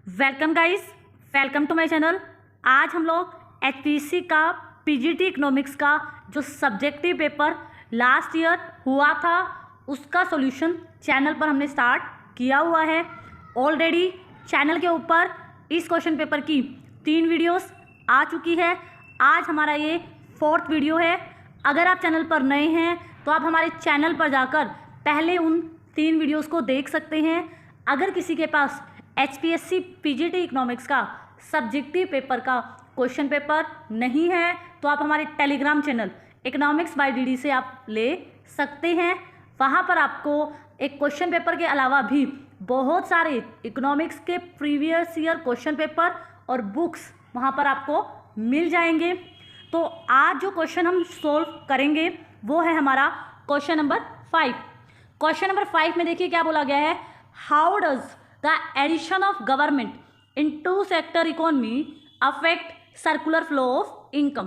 Welcome guys, welcome to my channel. आज हम लोग एचपीसी का पीजीटी इकोनॉमिक्स का जो सब्जेक्टिव पेपर लास्ट ईयर हुआ था उसका सॉल्यूशन चैनल पर हमने स्टार्ट किया हुआ है। ऑलरेडी चैनल के ऊपर इस क्वेश्चन पेपर की 3 वीडियोस आ चुकी है। आज हमारा ये 4th वीडियो है। अगर आप चैनल पर नए हैं तो आप हमारे चैनल पर जाकर पहले उन 3 वीडियोस को देख सकते हैं। अगर किसी के पास एचपीएससी पीजीटी इकोनॉमिक्स का सब्जेक्टिव पेपर का क्वेश्चन पेपर नहीं है तो आप हमारे Telegram channel economics by DD से आप ले सकते हैं। वहाँ पर आपको एक क्वेश्चन पेपर के अलावा भी बहुत सारे इकोनॉमिक्स के प्रीवियस ईयर क्वेश्चन पेपर और बुक्स वहाँ पर आपको मिल जाएंगे। तो आज जो क्वेश्चन हम सोल्व करेंगे वो है हमारा क्वेश्चन नंबर 5। क्वेश्चन नंबर 5 में देखिए क्या बोला गया है, how does the addition of government into sector economy affect circular flow of income.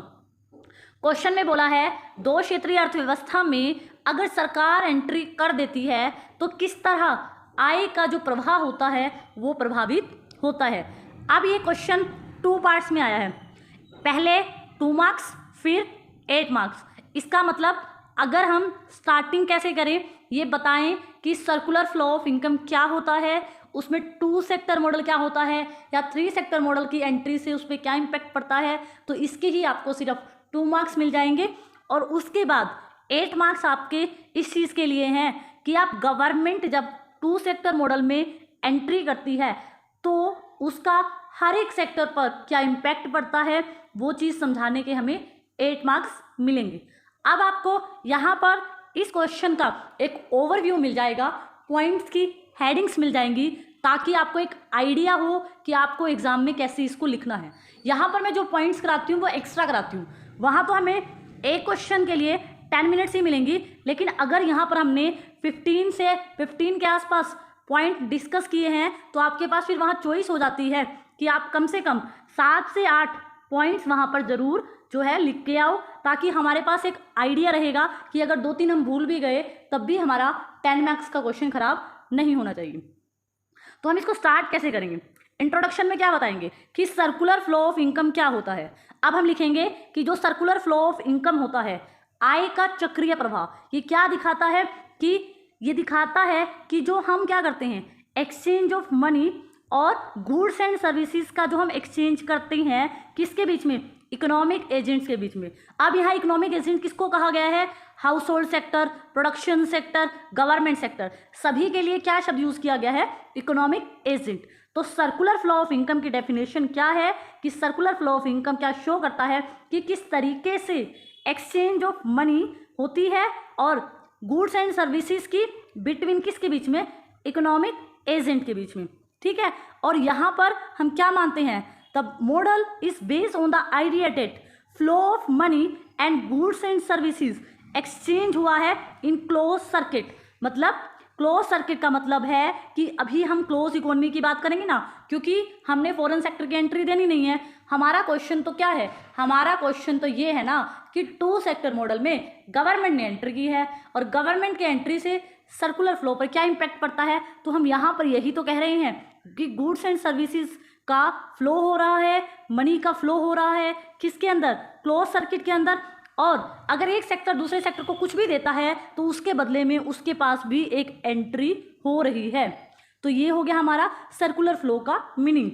Question में बोला है दो क्षेत्रीय अर्थव्यवस्था में अगर सरकार एंट्री कर देती है तो किस तरह आय का जो प्रवाह होता है वो प्रभावित होता है। अब ये क्वेश्चन 2 पार्ट्स में आया है, पहले 2 मार्क्स फिर 8 मार्क्स। इसका मतलब अगर हम स्टार्टिंग कैसे करें ये बताएं कि सर्कुलर फ्लो ऑफ इनकम क्या होता है, उसमें 2 सेक्टर मॉडल क्या होता है या 3 सेक्टर मॉडल की एंट्री से उस पर क्या इम्पैक्ट पड़ता है, तो इसके ही आपको सिर्फ 2 मार्क्स मिल जाएंगे। और उसके बाद 8 मार्क्स आपके इस चीज़ के लिए हैं कि आप गवर्नमेंट जब 2 सेक्टर मॉडल में एंट्री करती है तो उसका हर एक सेक्टर पर क्या इम्पैक्ट पड़ता है वो चीज़ समझाने के हमें 8 मार्क्स मिलेंगे। अब आपको यहाँ पर इस क्वेश्चन का एक ओवरव्यू मिल जाएगा, पॉइंट्स की हेडिंग्स मिल जाएंगी ताकि आपको एक आइडिया हो कि आपको एग्जाम में कैसे इसको लिखना है। यहाँ पर मैं जो पॉइंट्स कराती हूँ वो एक्स्ट्रा कराती हूँ, वहाँ तो हमें एक क्वेश्चन के लिए 10 मिनट्स ही मिलेंगी, लेकिन अगर यहाँ पर हमने 15 से 15 के आसपास पॉइंट डिस्कस किए हैं तो आपके पास फिर वहाँ चॉइस हो जाती है कि आप कम से कम 7 से 8 पॉइंट्स वहाँ पर ज़रूर जो है लिख के आओ, ताकि हमारे पास एक आइडिया रहेगा कि अगर 2-3 हम भूल भी गए तब भी हमारा 10 मार्क्स का क्वेश्चन खराब नहीं होना चाहिए। तो हम इसको स्टार्ट कैसे करेंगे, इंट्रोडक्शन में क्या बताएंगे कि सर्कुलर फ्लो ऑफ इनकम क्या होता है। अब हम लिखेंगे कि जो सर्कुलर फ्लो ऑफ इनकम होता है, आय का चक्रीय प्रवाह, ये क्या दिखाता है कि ये दिखाता है कि जो हम क्या करते हैं, एक्सचेंज ऑफ मनी और गुड्स एंड सर्विसेज का जो हम एक्सचेंज करते हैं किसके बीच में, इकोनॉमिक एजेंट्स के बीच में। अब यहाँ इकोनॉमिक एजेंट किसको कहा गया है, house hold sector, production sector, government sector, सभी के लिए क्या शब्द यूज किया गया है, इकोनॉमिक एजेंट। तो सर्कुलर फ्लो ऑफ इनकम की डेफिनेशन क्या है कि सर्कुलर फ्लो ऑफ इनकम क्या शो करता है कि किस तरीके से एक्सचेंज ऑफ मनी होती है और गुड्स एंड सर्विसेज की बिटवीन किसके बीच में, इकोनॉमिक एजेंट के बीच में। ठीक है, और यहाँ पर हम क्या मानते हैं, the model is based on the idea that flow of money and goods and services exchange हुआ है इन क्लोज सर्किट। मतलब क्लोज सर्किट का मतलब है कि अभी हम क्लोज इकोनॉमी की बात करेंगे ना, क्योंकि हमने फॉरेन सेक्टर की एंट्री देनी नहीं है। हमारा क्वेश्चन तो क्या है, हमारा क्वेश्चन तो ये है ना कि 2 सेक्टर मॉडल में गवर्नमेंट ने एंट्री की है और गवर्नमेंट के एंट्री से सर्कुलर फ्लो पर क्या इम्पैक्ट पड़ता है। तो हम यहाँ पर यही तो कह रहे हैं कि गुड्स एंड सर्विसेज का फ्लो हो रहा है, मनी का फ्लो हो रहा है किसके अंदर, क्लोज सर्किट के अंदर। और अगर एक सेक्टर दूसरे सेक्टर को कुछ भी देता है तो उसके बदले में उसके पास भी एक एंट्री हो रही है। तो ये हो गया हमारा सर्कुलर फ्लो का मीनिंग।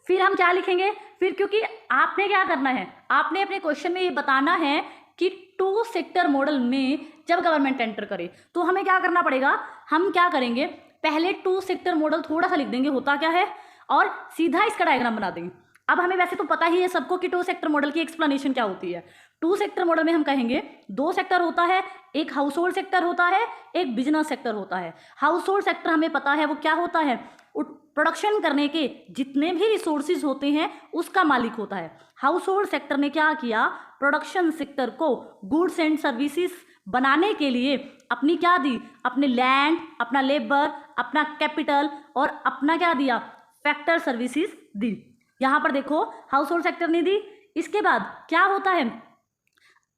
फिर हम क्या लिखेंगे, फिर क्योंकि आपने क्या करना है, आपने अपने क्वेश्चन में ये बताना है कि 2 सेक्टर मॉडल में जब गवर्नमेंट एंटर करे तो हमें क्या करना पड़ेगा, हम क्या करेंगे, पहले 2 सेक्टर मॉडल थोड़ा सा लिख देंगे होता क्या है और सीधा इसका डायग्राम बना देंगे। अब हमें वैसे तो पता ही है सबको कि 2 सेक्टर मॉडल की एक्सप्लेनेशन क्या होती है। 2 सेक्टर मॉडल में हम कहेंगे 2 सेक्टर होता है, एक हाउस होल्ड सेक्टर होता है, एक बिजनेस सेक्टर होता है। हाउस होल्ड सेक्टर हमें पता है वो क्या होता है, प्रोडक्शन करने के जितने भी रिसोर्सेज होते हैं उसका मालिक होता है। हाउस होल्ड सेक्टर ने क्या किया, प्रोडक्शन सेक्टर को गुड्स एंड सर्विसेज बनाने के लिए अपनी क्या दी, अपने लैंड, अपना लेबर, अपना कैपिटल और अपना क्या दिया, फैक्टर सर्विसेज दी। यहाँ पर देखो हाउस होल्ड सेक्टर ने दी। इसके बाद क्या होता है,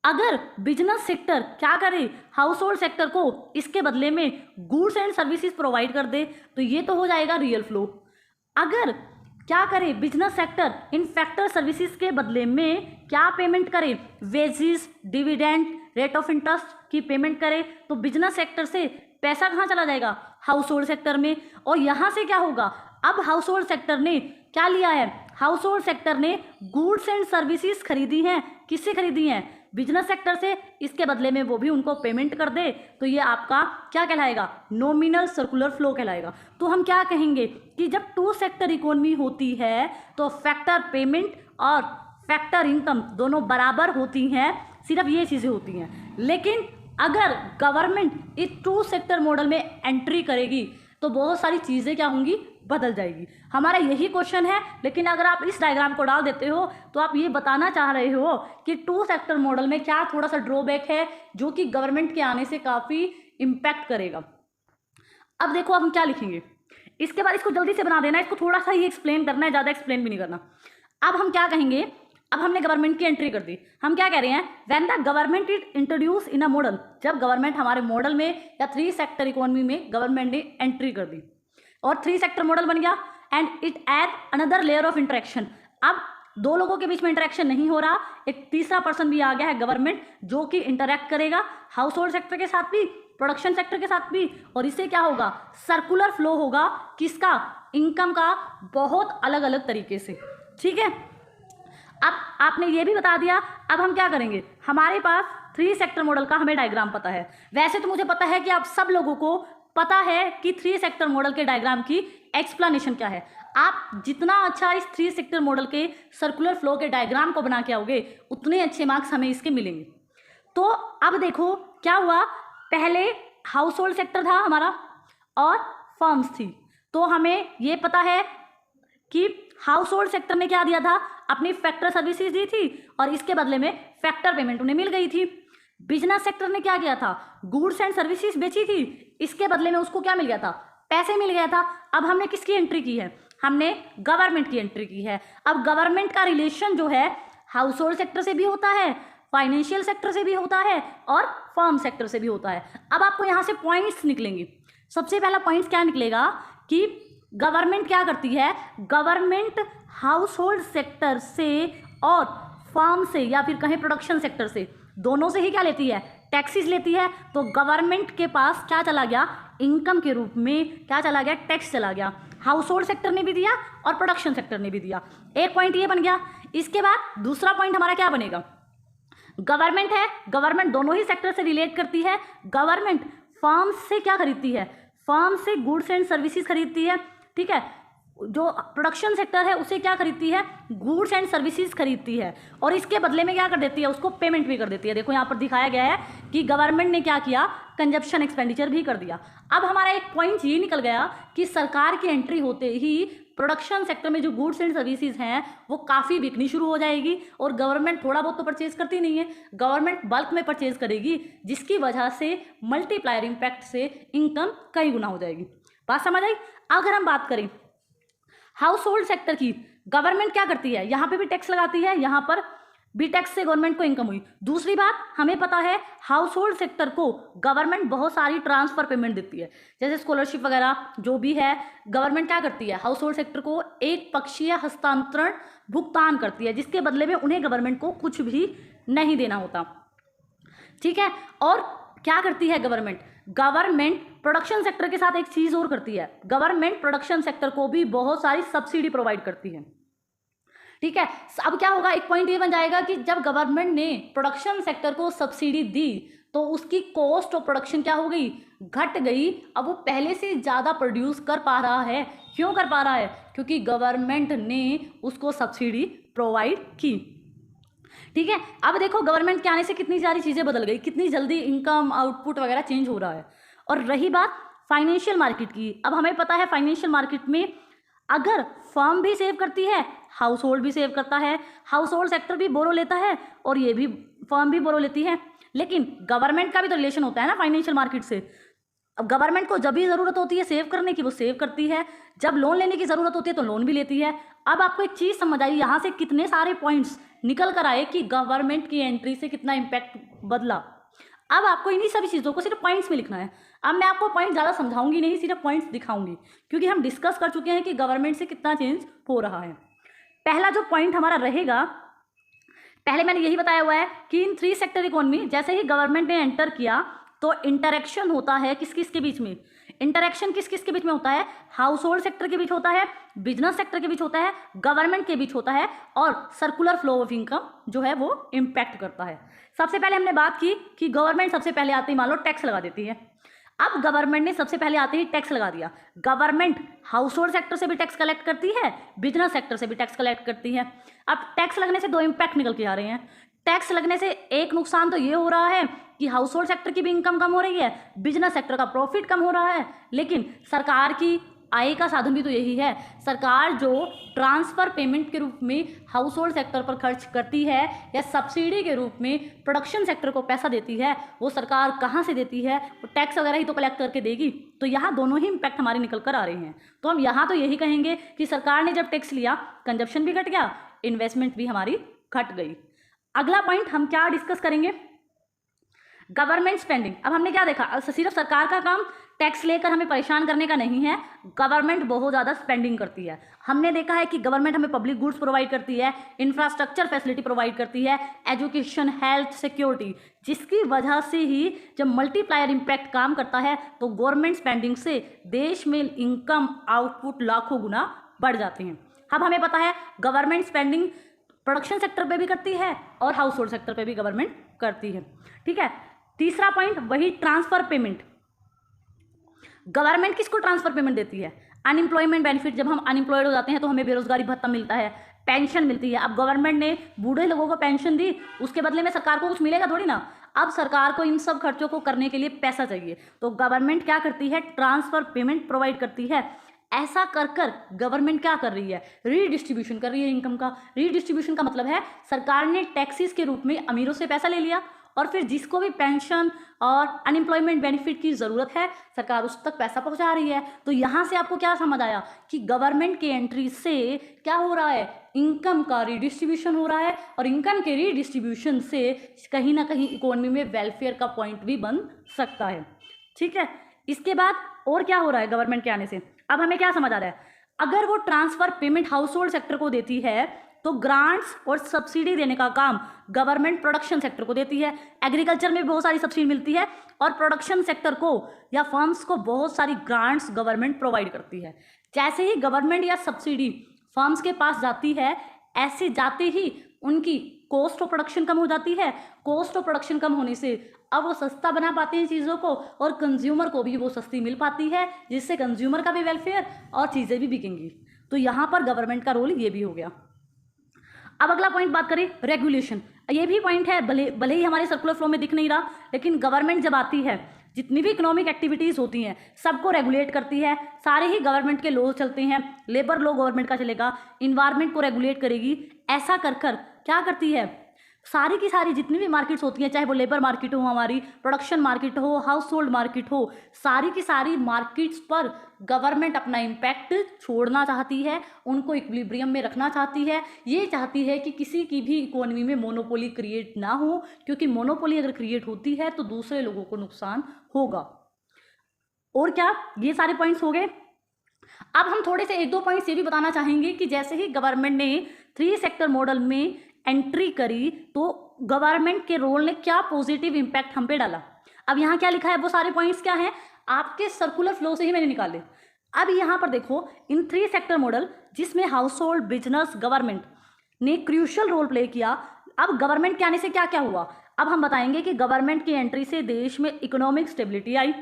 अगर बिजनेस सेक्टर क्या करे, हाउस होल्ड सेक्टर को इसके बदले में गुड्स एंड सर्विसेज प्रोवाइड कर दे तो ये तो हो जाएगा रियल फ्लो। अगर क्या करे business sector in factor services के बदले में क्या पेमेंट करे, wages, dividend, rate of interest की पेमेंट करे, तो बिजनेस सेक्टर से पैसा कहाँ चला जाएगा, हाउस होल्ड सेक्टर में। और यहाँ से क्या होगा, अब हाउस होल्ड सेक्टर ने क्या लिया है, हाउस होल्ड सेक्टर ने गुड्स एंड सर्विसेज खरीदी हैं। किससे खरीदी हैं, बिजनेस सेक्टर से। इसके बदले में वो भी उनको पेमेंट कर दे, तो ये आपका क्या कहलाएगा, नॉमिनल सर्कुलर फ्लो कहलाएगा। तो हम क्या कहेंगे कि जब टू सेक्टर इकोनॉमी होती है तो फैक्टर पेमेंट और फैक्टर इनकम दोनों बराबर होती हैं, सिर्फ ये चीज़ें होती हैं। लेकिन अगर गवर्नमेंट इस टू सेक्टर मॉडल में एंट्री करेगी तो बहुत सारी चीज़ें क्या होंगी, बदल जाएगी। हमारा यही क्वेश्चन है, लेकिन अगर आप इस डायग्राम को डाल देते हो तो आप ये बताना चाह रहे हो कि टू सेक्टर मॉडल में क्या थोड़ा सा ड्रॉबैक है जो कि गवर्नमेंट के आने से काफ़ी इम्पैक्ट करेगा। अब देखो अब हम क्या लिखेंगे, इसके बाद इसको जल्दी से बना देना, इसको थोड़ा सा ही एक्सप्लेन करना है, ज़्यादा एक्सप्लेन भी नहीं करना। अब हम क्या कहेंगे, अब हमने गवर्नमेंट की एंट्री कर दी, हम क्या कह रहे हैं, when the government it introduce in a model, जब गवर्नमेंट हमारे मॉडल में या थ्री सेक्टर इकोनॉमी में गवर्नमेंट ने एंट्री कर दी और थ्री सेक्टर मॉडल बन गया and it add another layer of interaction. अब दो लोगों के बीच में इंटरेक्शन नहीं हो रहा, एक तीसरा पर्सन भी आ गया है गवर्नमेंट, जो कि इंटरेक्ट करेगा हाउस होल्ड सेक्टर के साथ भी, प्रोडक्शन सेक्टर के साथ भी, और इससे क्या होगा, सर्कुलर फ्लो होगा किसका, इनकम का, बहुत अलग अलग तरीके से। ठीक है, अब आपने ये भी बता दिया। अब हम क्या करेंगे, हमारे पास थ्री सेक्टर मॉडल का हमें डायग्राम पता है। वैसे तो मुझे पता है कि आप सब लोगों को पता है कि थ्री सेक्टर मॉडल के डायग्राम की एक्सप्लेनेशन क्या है। आप जितना अच्छा इस थ्री सेक्टर मॉडल के सर्कुलर फ्लो के डायग्राम को बना के आओगे उतने अच्छे मार्क्स हमें इसके मिलेंगे। तो अब देखो क्या हुआ, पहले हाउस होल्ड सेक्टर था हमारा और फर्म्स थी, तो हमें ये पता है कि हाउस होल्ड सेक्टर ने क्या दिया था, अपनी फैक्टर सर्विसेज दी थी और इसके बदले में फैक्टर पेमेंट उन्हें मिल गई थी। बिजनेस सेक्टर ने क्या किया था, गुड्स एंड सर्विसेज बेची थी, इसके बदले में उसको क्या मिल गया था, पैसे मिल गया था। अब हमने किसकी एंट्री की है, हमने गवर्नमेंट की एंट्री की है। अब गवर्नमेंट का रिलेशन जो है हाउस होल्ड सेक्टर से भी होता है, फाइनेंशियल सेक्टर से भी होता है और फर्म सेक्टर से भी होता है। अब आपको यहाँ से पॉइंट्स निकलेंगे। सबसे पहला पॉइंट क्या निकलेगा कि गवर्नमेंट क्या करती है, गवर्नमेंट हाउस होल्ड सेक्टर से और फर्म से या फिर कहें प्रोडक्शन सेक्टर से, दोनों से ही क्या लेती है, टैक्सेस लेती है। तो गवर्नमेंट के पास क्या चला गया, इनकम के रूप में क्या चला गया, टैक्स चला गया। हाउस होल्ड सेक्टर ने भी दिया और प्रोडक्शन सेक्टर ने भी दिया। एक पॉइंट ये बन गया। इसके बाद दूसरा पॉइंट हमारा क्या बनेगा, गवर्नमेंट है, गवर्नमेंट दोनों ही सेक्टर से रिलेट करती है। गवर्नमेंट फर्म से क्या खरीदती है, फर्म से गुड्स एंड सर्विसेज खरीदती है। ठीक है, जो प्रोडक्शन सेक्टर है उसे क्या खरीदती है, गुड्स एंड सर्विसेज खरीदती है और इसके बदले में क्या कर देती है, उसको पेमेंट भी कर देती है। देखो यहाँ पर दिखाया गया है कि गवर्नमेंट ने क्या किया, कंजप्शन एक्सपेंडिचर भी कर दिया। अब हमारा एक पॉइंट ये निकल गया कि सरकार की एंट्री होते ही प्रोडक्शन सेक्टर में जो गुड्स एंड सर्विसेज हैं वो काफ़ी बिकनी शुरू हो जाएगी और गवर्नमेंट थोड़ा बहुत तो परचेज करती नहीं है, गवर्नमेंट बल्क में परचेज करेगी, जिसकी वजह से मल्टीप्लायर इम्पैक्ट से इनकम कई गुना हो जाएगी। बात समझ आई। अगर हम बात करें हाउस होल्ड सेक्टर की, गवर्नमेंट क्या करती है, यहाँ पे भी टैक्स लगाती है, यहाँ पर भी टैक्स से गवर्नमेंट को इनकम हुई। दूसरी बात हमें पता है हाउस होल्ड सेक्टर को गवर्नमेंट बहुत सारी ट्रांसफर पेमेंट देती है, जैसे स्कॉलरशिप वगैरह जो भी है, गवर्नमेंट क्या करती है, हाउस होल्ड सेक्टर को एक पक्षीय हस्तांतरण भुगतान करती है, जिसके बदले में उन्हें गवर्नमेंट को कुछ भी नहीं देना होता। ठीक है, और क्या करती है गवर्नमेंट, गवर्नमेंट प्रोडक्शन सेक्टर के साथ एक चीज और करती है, गवर्नमेंट प्रोडक्शन सेक्टर को भी बहुत सारी सब्सिडी प्रोवाइड करती है। ठीक है, अब क्या होगा, एक पॉइंट ये बन जाएगा कि जब गवर्नमेंट ने प्रोडक्शन सेक्टर को सब्सिडी दी तो उसकी कॉस्ट ऑफ प्रोडक्शन क्या हो गई, घट गई। अब वो पहले से ज़्यादा प्रोड्यूस कर पा रहा है। क्यों कर पा रहा है, क्योंकि गवर्नमेंट ने उसको सब्सिडी प्रोवाइड की। ठीक है, अब देखो गवर्नमेंट के आने से कितनी सारी चीज़ें बदल गई, कितनी जल्दी इनकम आउटपुट वगैरह चेंज हो रहा है। और रही बात फाइनेंशियल मार्केट की, अब हमें पता है फाइनेंशियल मार्केट में अगर फर्म भी सेव करती है, हाउस होल्ड भी सेव करता है, हाउस होल्ड सेक्टर भी बोरो लेता है और ये भी फर्म भी बोरो लेती है, लेकिन गवर्नमेंट का भी तो रिलेशन होता है ना फाइनेंशियल मार्केट से। अब गवर्नमेंट को जब भी ज़रूरत होती है सेव करने की वो सेव करती है, जब लोन लेने की ज़रूरत होती है तो लोन भी लेती है। अब आपको एक चीज़ समझ आई, यहाँ से कितने सारे पॉइंट्स निकल कर आए कि गवर्नमेंट की एंट्री से कितना इम्पैक्ट बदला। अब आपको इन्हीं सभी चीज़ों को सिर्फ पॉइंट्स में लिखना है। अब मैं आपको पॉइंट ज़्यादा समझाऊंगी नहीं, सिर्फ पॉइंट्स दिखाऊंगी, क्योंकि हम डिस्कस कर चुके हैं कि गवर्नमेंट से कितना चेंज हो रहा है। पहला जो पॉइंट हमारा रहेगा, पहले मैंने यही बताया हुआ है कि इन 3 सेक्टर इकोनॉमी जैसे ही गवर्नमेंट ने एंटर किया तो इंटरेक्शन होता है किस किस के बीच में, इंटरेक्शन किस किस के बीच में होता है, हाउस होल्ड सेक्टर के बीच होता है, बिजनेस सेक्टर के बीच होता है, गवर्नमेंट के बीच होता है, और सर्कुलर फ्लो ऑफ इनकम जो है वो इम्पैक्ट करता है। सबसे पहले हमने बात की कि गवर्नमेंट सबसे पहले आते ही मान लो टैक्स लगा देती है। अब गवर्नमेंट ने सबसे पहले आते ही टैक्स लगा दिया। गवर्नमेंट हाउस होल्ड सेक्टर से भी टैक्स कलेक्ट करती है, बिजनेस सेक्टर से भी टैक्स कलेक्ट करती है। अब टैक्स लगने से 2 इम्पैक्ट निकल के आ रहे हैं। टैक्स लगने से एक नुकसान तो ये हो रहा है कि हाउस होल्ड सेक्टर की भी इनकम कम हो रही है, बिजनेस सेक्टर का प्रॉफिट कम हो रहा है, लेकिन सरकार की आय का साधन भी तो यही है। सरकार जो ट्रांसफ़र पेमेंट के रूप में हाउस होल्ड सेक्टर पर खर्च करती है या सब्सिडी के रूप में प्रोडक्शन सेक्टर को पैसा देती है, वो सरकार कहाँ से देती है, वो टैक्स वगैरह ही तो कलेक्ट करके देगी। तो यहाँ दोनों ही इम्पैक्ट हमारे निकल कर आ रहे हैं। तो हम यहाँ तो यही कहेंगे कि सरकार ने जब टैक्स लिया, कंजप्शन भी घट गया, इन्वेस्टमेंट भी हमारी घट गई। अगला पॉइंट हम क्या डिस्कस करेंगे, गवर्नमेंट स्पेंडिंग। अब हमने क्या देखा, सिर्फ सरकार का काम टैक्स लेकर हमें परेशान करने का नहीं है, गवर्नमेंट बहुत ज़्यादा स्पेंडिंग करती है। हमने देखा है कि गवर्नमेंट हमें पब्लिक गुड्स प्रोवाइड करती है, इंफ्रास्ट्रक्चर फैसिलिटी प्रोवाइड करती है, एजुकेशन, हेल्थ, सिक्योरिटी, जिसकी वजह से ही जब मल्टीप्लायर इम्पैक्ट काम करता है तो गवर्नमेंट स्पेंडिंग से देश में इनकम आउटपुट लाखों गुना बढ़ जाते हैं। अब हमें पता है गवर्नमेंट स्पेंडिंग प्रोडक्शन सेक्टर पे भी करती है और हाउस होल्ड सेक्टर पे भी गवर्नमेंट करती है। ठीक है, तीसरा पॉइंट वही ट्रांसफर पेमेंट। गवर्नमेंट किसको ट्रांसफर पेमेंट देती है, अनएम्प्लॉयमेंट बेनिफिट। जब हम अनएम्प्लॉयड हो जाते हैं तो हमें बेरोजगारी भत्ता मिलता है, पेंशन मिलती है। अब गवर्नमेंट ने बूढ़े लोगों को पेंशन दी, उसके बदले में सरकार को कुछ मिलेगा थोड़ी ना। अब सरकार को इन सब खर्चों को करने के लिए पैसा चाहिए, तो गवर्नमेंट क्या करती है, ट्रांसफर पेमेंट प्रोवाइड करती है। ऐसा कर कर गवर्नमेंट क्या कर रही है, रीडिस्ट्रीब्यूशन कर रही है इनकम का। रीडिस्ट्रीब्यूशन का मतलब है सरकार ने टैक्सेस के रूप में अमीरों से पैसा ले लिया और फिर जिसको भी पेंशन और अनएम्प्लॉयमेंट बेनिफिट की ज़रूरत है सरकार उस तक पैसा पहुंचा रही है। तो यहाँ से आपको क्या समझ आया कि गवर्नमेंट की एंट्री से क्या हो रहा है, इनकम का रीडिस्ट्रीब्यूशन हो रहा है, और इनकम के रीडिस्ट्रीब्यूशन से कहीं ना कहीं इकोनॉमी में वेलफेयर का पॉइंट भी बन सकता है। ठीक है, इसके बाद और क्या हो रहा है गवर्नमेंट के आने से, अब हमें क्या समझ आ रहा है, अगर वो transfer payment house hold sector को देती है तो ग्रांट्स और सब्सिडी देने का काम गवर्नमेंट प्रोडक्शन सेक्टर को देती है। एग्रीकल्चर में बहुत सारी सब्सिडी मिलती है और प्रोडक्शन सेक्टर को या फर्म्स को बहुत सारी ग्रांट्स गवर्नमेंट प्रोवाइड करती है। जैसे ही गवर्नमेंट या सब्सिडी फर्म्स के पास जाती है, ऐसे जाते ही उनकी कॉस्ट ऑफ प्रोडक्शन कम हो जाती है। कॉस्ट ऑफ प्रोडक्शन कम होने से अब वो सस्ता बना पाते हैं चीज़ों को और कंज्यूमर को भी वो सस्ती मिल पाती है, जिससे कंज्यूमर का भी वेलफेयर और चीज़ें भी बिकेंगी। तो यहाँ पर गवर्नमेंट का रोल ये भी हो गया। अब अगला पॉइंट बात करें, रेगुलेशन। ये भी पॉइंट है, भले ही हमारे सर्कुलर फ्लो में दिख नहीं रहा, लेकिन गवर्नमेंट जब आती है जितनी भी इकोनॉमिक एक्टिविटीज़ होती हैं सबको रेगुलेट करती है। सारे ही गवर्नमेंट के लॉ चलते हैं, लेबर लॉ गवर्नमेंट का चलेगा, इन्वायरमेंट को रेगुलेट करेगी। ऐसा कर कर क्या करती है, सारी की सारी जितनी भी मार्केट्स होती हैं, चाहे वो लेबर मार्केट हो, हमारी प्रोडक्शन मार्केट हो, हाउस होल्ड मार्केट हो, सारी की सारी मार्केट्स पर गवर्नमेंट अपना इम्पैक्ट छोड़ना चाहती है, उनको इक्विलिब्रियम में रखना चाहती है। ये चाहती है कि किसी की भी इकोनॉमी में मोनोपोली क्रिएट ना हो, क्योंकि मोनोपोली अगर क्रिएट होती है तो दूसरे लोगों को नुकसान होगा। और क्या, ये सारे पॉइंट्स हो गए। अब हम थोड़े से 1-2 पॉइंट्स ये भी बताना चाहेंगे कि जैसे ही गवर्नमेंट ने 3 सेक्टर मॉडल में एंट्री करी तो गवर्नमेंट के रोल ने क्या पॉजिटिव इम्पैक्ट हम पे डाला। अब यहाँ क्या लिखा है, वो सारे पॉइंट्स क्या हैं, आपके सर्कुलर फ्लो से ही मैंने निकाले। अब यहाँ पर देखो, इन 3 सेक्टर मॉडल जिसमें हाउस होल्ड, बिजनेस, गवर्नमेंट ने क्रूशियल रोल प्ले किया। अब गवर्नमेंट के आने से क्या क्या हुआ, अब हम बताएंगे कि गवर्नमेंट की एंट्री से देश में इकोनॉमिक स्टेबिलिटी आई,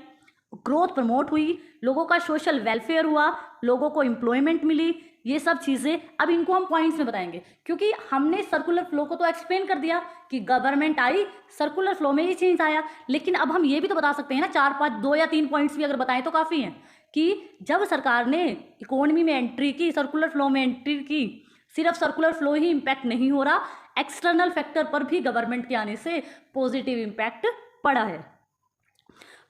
ग्रोथ प्रमोट हुई, लोगों का सोशल वेलफेयर हुआ, लोगों को एम्प्लॉयमेंट मिली, ये सब चीज़ें। अब इनको हम पॉइंट्स में बताएंगे, क्योंकि हमने सर्कुलर फ्लो को तो एक्सप्लेन कर दिया कि गवर्नमेंट आई, सर्कुलर फ्लो में ही चेंज आया, लेकिन अब हम ये भी तो बता सकते हैं ना, 4-5, 2 या 3 पॉइंट्स भी अगर बताएं तो काफ़ी हैं कि जब सरकार ने इकोनॉमी में एंट्री की, सर्कुलर फ्लो में एंट्री की, सिर्फ सर्कुलर फ्लो ही इम्पैक्ट नहीं हो रहा, एक्सटर्नल फैक्टर पर भी गवर्नमेंट के आने से पॉजिटिव इम्पैक्ट पड़ा है।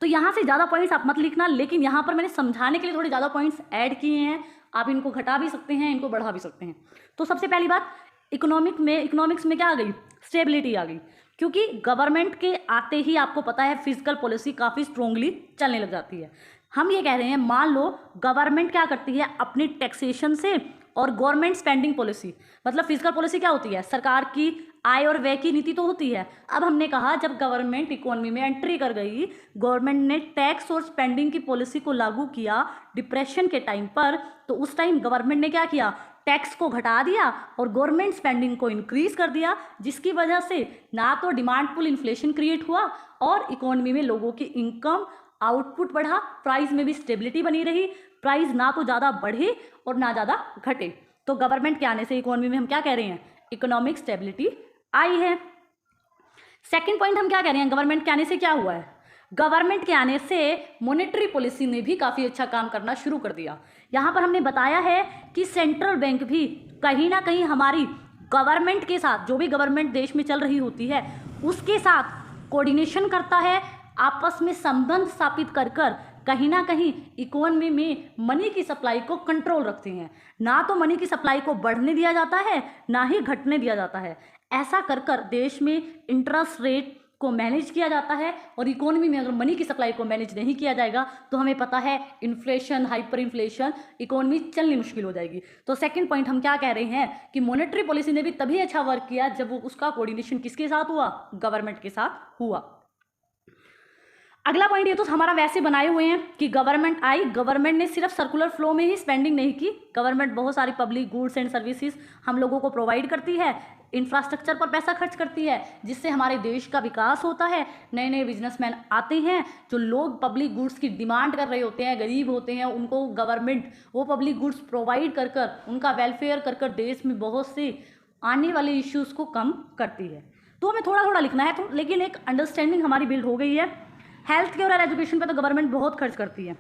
तो यहाँ से ज़्यादा पॉइंट्स आप मत लिखना, लेकिन यहाँ पर मैंने समझाने के लिए थोड़े ज़्यादा पॉइंट्स ऐड किए हैं। आप इनको घटा भी सकते हैं, इनको बढ़ा भी सकते हैं। तो सबसे पहली बात, इकोनॉमिक्स में क्या आ गई, स्टेबिलिटी आ गई, क्योंकि गवर्नमेंट के आते ही आपको पता है फिजिकल पॉलिसी काफ़ी स्ट्रोंगली चलने लग जाती है। हम ये कह रहे हैं, मान लो गवर्नमेंट क्या करती है अपनी टैक्सेशन से और गवर्नमेंट स्पेंडिंग पॉलिसी, मतलब फिजिकल पॉलिसी क्या होती है, सरकार की आय और व्यय की नीति तो होती है। अब हमने कहा जब गवर्नमेंट इकोनॉमी में एंट्री कर गई, गवर्नमेंट ने टैक्स और स्पेंडिंग की पॉलिसी को लागू किया डिप्रेशन के टाइम पर, तो उस टाइम गवर्नमेंट ने क्या किया, टैक्स को घटा दिया और गवर्नमेंट स्पेंडिंग को इंक्रीज कर दिया, जिसकी वजह से ना तो डिमांड पुल इन्फ्लेशन क्रिएट हुआ और इकोनॉमी में लोगों की इनकम आउटपुट बढ़ा, प्राइस में भी स्टेबिलिटी बनी रही, प्राइस ना तो ज़्यादा बढ़े और ना ज़्यादा घटे। तो गवर्नमेंट के आने से इकोनॉमी में हम क्या कह रहे हैं, इकोनॉमिक स्टेबिलिटी आई है। सेकंड पॉइंट हम क्या कह रहे हैं, गवर्नमेंट के आने से क्या हुआ है, गवर्नमेंट के आने से मॉनेटरी पॉलिसी ने भी काफ़ी अच्छा काम करना शुरू कर दिया। यहाँ पर हमने बताया है कि सेंट्रल बैंक भी कहीं ना कहीं हमारी गवर्नमेंट के साथ, जो भी गवर्नमेंट देश में चल रही होती है उसके साथ कोऑर्डिनेशन करता है, आपस में संबंध स्थापित कर कर कहीं ना कहीं इकोनॉमी में मनी की सप्लाई को कंट्रोल रखते हैं। ना तो मनी की सप्लाई को बढ़ने दिया जाता है, ना ही घटने दिया जाता है। ऐसा कर कर देश में इंटरेस्ट रेट को मैनेज किया जाता है, और इकोनॉमी में अगर मनी की सप्लाई को मैनेज नहीं किया जाएगा तो हमें पता है इन्फ्लेशन, हाइपर इन्फ्लेशन, इकोनॉमी चलनी मुश्किल हो जाएगी। तो सेकंड पॉइंट हम क्या कह रहे हैं कि मॉनेटरी पॉलिसी ने भी तभी अच्छा वर्क किया जब वो उसका कोऑर्डिनेशन किसके साथ हुआ, गवर्नमेंट के साथ हुआ। अगला पॉइंट ये तो हमारा वैसे बनाए हुए हैं कि गवर्नमेंट आई, गवर्नमेंट ने सिर्फ सर्कुलर फ्लो में ही स्पेंडिंग नहीं की, गवर्नमेंट बहुत सारी पब्लिक गुड्स एंड सर्विसेज हम लोगों को प्रोवाइड करती है, इंफ्रास्ट्रक्चर पर पैसा खर्च करती है, जिससे हमारे देश का विकास होता है। नए नए बिजनेसमैन आते हैं, जो लोग पब्लिक गुड्स की डिमांड कर रहे होते हैं, गरीब होते हैं, उनको गवर्नमेंट वो पब्लिक गुड्स प्रोवाइड कर कर उनका वेलफेयर कर कर देश में बहुत से आने वाले इश्यूज़ को कम करती है। तो हमें थोड़ा थोड़ा लिखना है, तो लेकिन एक अंडरस्टैंडिंग हमारी बिल्ड हो गई है। हेल्थ केयर और एजुकेशन पे तो गवर्नमेंट बहुत खर्च करती है,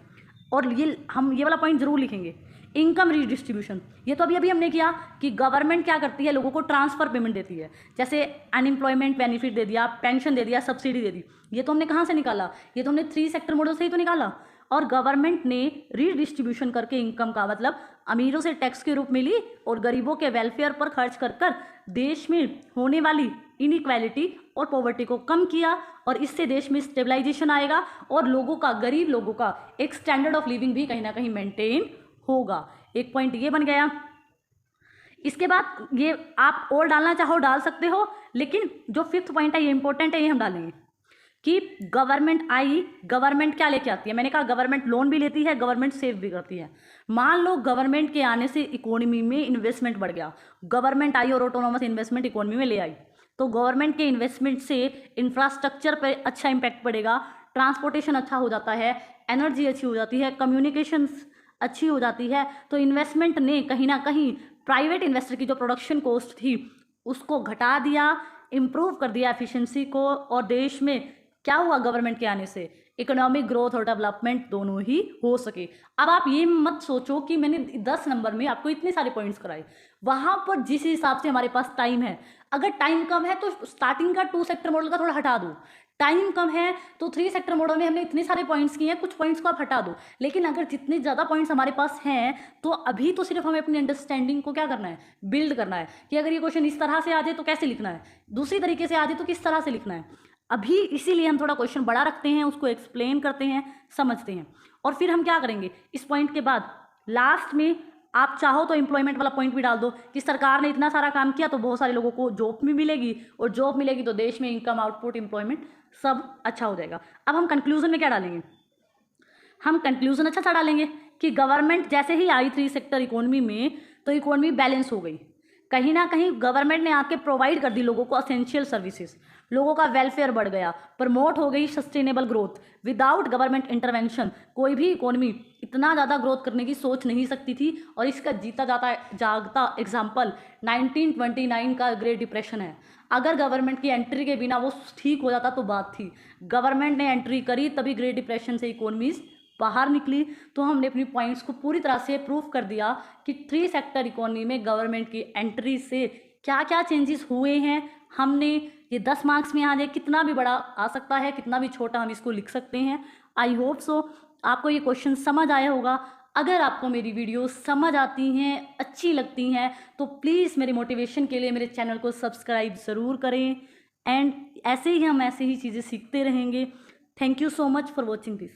और हम ये वाला पॉइंट जरूर लिखेंगे। इनकम रीडिस्ट्रीब्यूशन, ये तो अभी हमने किया कि गवर्नमेंट क्या करती है, लोगों को ट्रांसफर पेमेंट देती है, जैसे अनएम्प्लॉयमेंट बेनिफिट दे दिया, पेंशन दे दिया, सब्सिडी दे दी। ये तो हमने कहाँ से निकाला, ये तो हमने 3 सेक्टर मॉडल से ही तो निकाला। और गवर्नमेंट ने रीडिस्ट्रीब्यूशन करके इनकम का मतलब अमीरों से टैक्स के रूप में ली और गरीबों के वेलफेयर पर खर्च कर कर देश में होने वाली इनइक्वालिटी और पॉवर्टी को कम किया, और इससे देश में स्टेबलाइजेशन आएगा और लोगों का, गरीब लोगों का एक स्टैंडर्ड ऑफ लिविंग भी कहीं ना कहीं मेंटेन होगा। एक पॉइंट ये बन गया। इसके बाद ये आप और डालना चाहो डाल सकते हो, लेकिन जो 5th पॉइंट है ये इंपॉर्टेंट है, ये हम डालेंगे कि गवर्नमेंट आई, गवर्नमेंट क्या लेके आती है। मैंने कहा गवर्नमेंट लोन भी लेती है, गवर्नमेंट सेव भी करती है। मान लो गवर्नमेंट के आने से इकोनॉमी में इन्वेस्टमेंट बढ़ गया, गवर्नमेंट आई और ऑटोनोमस इन्वेस्टमेंट इकोनॉमी में ले आई, तो गवर्नमेंट के इन्वेस्टमेंट से इंफ्रास्ट्रक्चर पर अच्छा इंपैक्ट पड़ेगा, ट्रांसपोर्टेशन अच्छा हो जाता है, एनर्जी अच्छी हो जाती है, कम्युनिकेशंस अच्छी हो जाती है। तो इन्वेस्टमेंट ने कहीं ना कहीं प्राइवेट इन्वेस्टर की जो प्रोडक्शन कॉस्ट थी उसको घटा दिया, इम्प्रूव कर दिया एफिशिएंसी को, और देश में क्या हुआ गवर्नमेंट के आने से, इकोनॉमिक ग्रोथ और डेवलपमेंट दोनों ही हो सके। अब आप ये मत सोचो कि मैंने 10 नंबर में आपको इतने सारे पॉइंट्स कराए, वहाँ पर जिस हिसाब से हमारे पास टाइम है, अगर टाइम कम है तो स्टार्टिंग का 2 सेक्टर मॉडल का थोड़ा हटा दो, टाइम कम है तो 3 सेक्टर मॉडल में हमने इतने सारे पॉइंट्स किए हैं, कुछ पॉइंट्स को आप हटा दो। लेकिन अगर जितने ज़्यादा पॉइंट्स हमारे पास हैं तो अभी तो सिर्फ हमें अपनी अंडरस्टैंडिंग को क्या करना है, बिल्ड करना है कि अगर ये क्वेश्चन इस तरह से आ जाए तो कैसे लिखना है, दूसरी तरीके से आ जाए तो किस तरह से लिखना है। अभी इसीलिए हम थोड़ा क्वेश्चन बड़ा रखते हैं, उसको एक्सप्लेन करते हैं, समझते हैं, और फिर हम क्या करेंगे इस पॉइंट के बाद लास्ट में आप चाहो तो एम्प्लॉयमेंट वाला पॉइंट भी डाल दो कि सरकार ने इतना सारा काम किया तो बहुत सारे लोगों को जॉब भी मिलेगी, और जॉब मिलेगी तो देश में इनकम, आउटपुट, एम्प्लॉयमेंट सब अच्छा हो जाएगा। अब हम कंक्लूजन में क्या डालेंगे, हम कंक्लूजन अच्छा सा डालेंगे कि गवर्नमेंट जैसे ही आई 3 सेक्टर इकोनॉमी में तो इकोनॉमी बैलेंस हो गई, कहीं ना कहीं गवर्नमेंट ने आके प्रोवाइड कर दी लोगों को असेंशियल सर्विसेज, लोगों का वेलफेयर बढ़ गया, प्रमोट हो गई sustainable growth. Without government intervention कोई भी इकोनॉमी इतना ज़्यादा ग्रोथ करने की सोच नहीं सकती थी, और इसका जीता जागता एग्जाम्पल 1929 का ग्रेट डिप्रेशन है। अगर गवर्नमेंट की एंट्री के बिना वो ठीक हो जाता तो बात थी, गवर्नमेंट ने एंट्री करी तभी ग्रेट डिप्रेशन से इकोनॉमीज बाहर निकली। तो हमने अपनी पॉइंट्स को पूरी तरह से प्रूव कर दिया कि 3 सेक्टर इकोनॉमी में गवर्नमेंट की एंट्री से क्या क्या चेंजेस हुए हैं। हमने ये 10 मार्क्स में आ जाए, कितना भी बड़ा आ सकता है, कितना भी छोटा हम इसको लिख सकते हैं। आई होप सो आपको ये क्वेश्चन समझ आया होगा। अगर आपको मेरी वीडियो समझ आती हैं, अच्छी लगती हैं, तो प्लीज़ मेरे मोटिवेशन के लिए मेरे चैनल को सब्सक्राइब ज़रूर करें। एंड ऐसे ही हम ऐसे ही चीज़ें सीखते रहेंगे। Thank you so much for watching this.